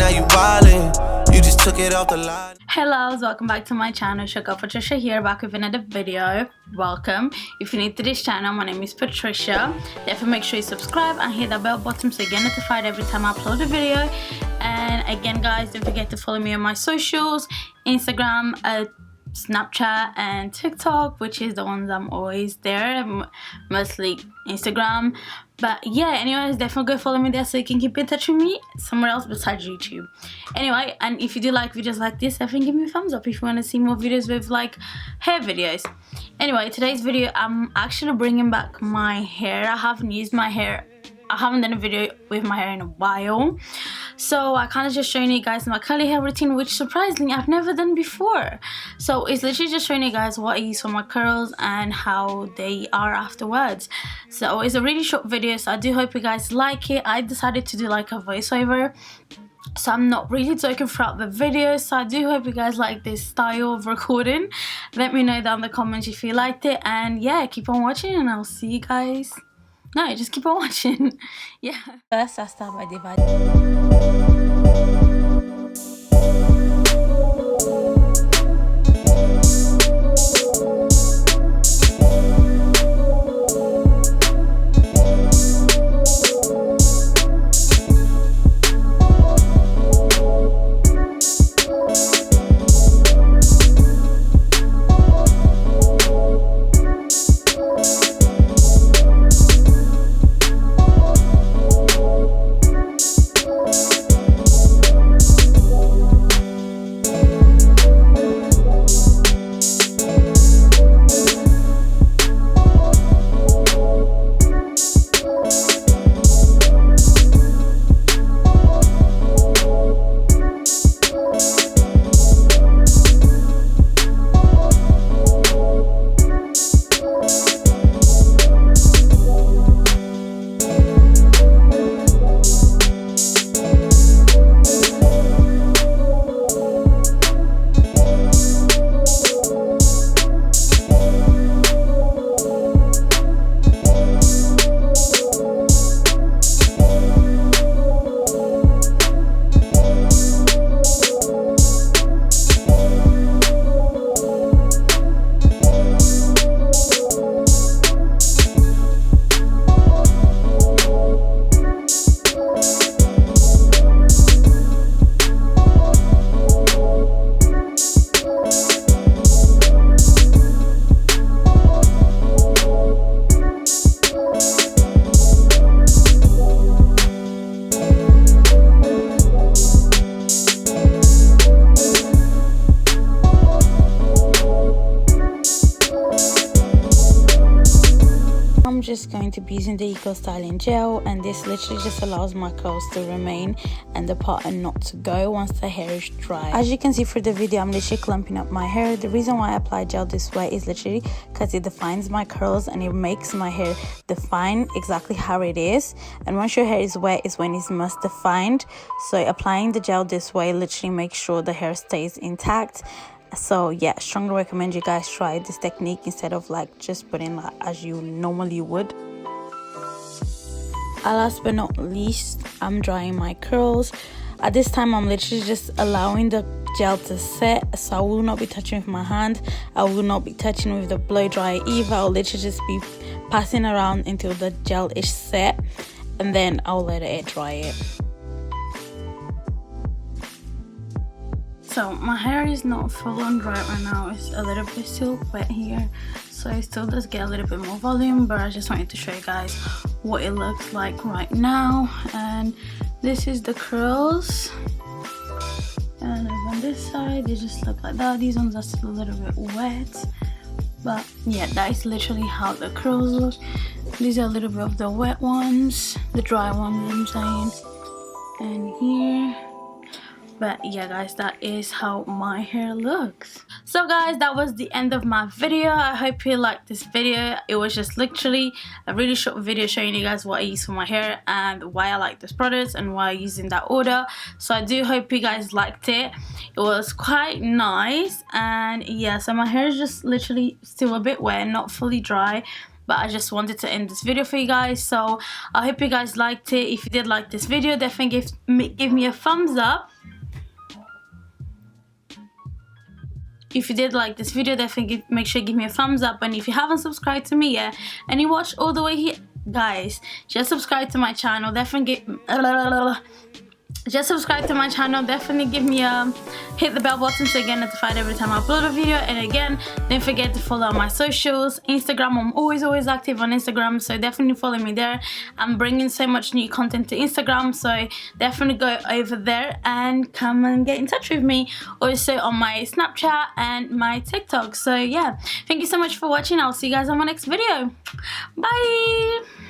now you wildin'. You just took it off the line. Hello, welcome back to my channel. It's your girl Patricia here, back with another video. Welcome. If you're new to this channel, my name is Patricia. Therefore, make sure you subscribe and hit that bell button so you get notified every time I upload a video. And again, guys, don't forget to follow me on my socials, Instagram, Snapchat and TikTok, which is the ones I'm always there, mostly Instagram. But yeah, anyways, definitely go follow me there so you can keep in touch with me somewhere else besides YouTube. Anyway, and if you do like videos like this, definitely give me a thumbs up if you want to see more videos with like hair videos. Anyway, today's video, I'm actually bringing back my hair. I haven't done a video with my hair in a while, so I kind of just showing you guys my curly hair routine, which surprisingly I've never done before. So it's literally just showing you guys what I use for my curls and how they are afterwards. So it's a really short video, so I do hope you guys like it. I decided to do like a voiceover, so I'm not really talking throughout the video, so I do hope you guys like this style of recording. Let me know down in the comments if you liked it, and yeah, keep on watching and I'll see you guys. No, just keep on watching. Yeah. First, I start by dividing. I'm just going to be using the Eco Styling Gel, and this literally just allows my curls to remain and the pattern not to go once the hair is dry. As you can see through the video, I'm literally clumping up my hair. The reason why I apply gel this way is literally because it defines my curls and it makes my hair define exactly how it is. And once your hair is wet is when it's most defined. So applying the gel this way literally makes sure the hair stays intact. So yeah, strongly recommend you guys try this technique instead of like just putting like as you normally would. Last but not least, I'm drying my curls. At this time, I'm literally just allowing the gel to set, so I will not be touching with my hand. I will not be touching with the blow dryer either. I'll literally just be passing around until the gel is set, and then I'll let it air dry it. So my hair is not full on dry right now. It's a little bit still wet here, so it still does get a little bit more volume, but I just wanted to show you guys what it looks like right now. And this is the curls, and on this side they just look like that. These ones are still a little bit wet, but yeah, that is literally how the curls look. These are a little bit of the wet ones, the dry ones I'm saying, and here. But yeah guys, that is how my hair looks. So guys, that was the end of my video. I hope you liked this video. It was just literally a really short video showing you guys what I use for my hair and why I like this product and why I use in that order. So I do hope you guys liked it. It was quite nice, and yeah, so my hair is just literally still a bit wet, not fully dry. but I just wanted to end this video for you guys. So I hope you guys liked it. If you did like this video, definitely give me a thumbs up. If you did like this video, definitely make sure you give me a thumbs up. And if you haven't subscribed to me yet and you watched all the way here, guys, just subscribe to my channel. Definitely give me a hit the bell button so you get notified every time I upload a video. And again, don't forget to follow my socials. Instagram, I'm always active on Instagram, so definitely follow me there. I'm bringing so much new content to Instagram, so definitely go over there and come and get in touch with me. Also on my Snapchat and my TikTok. So yeah, thank you so much for watching. I'll see you guys on my next video. Bye.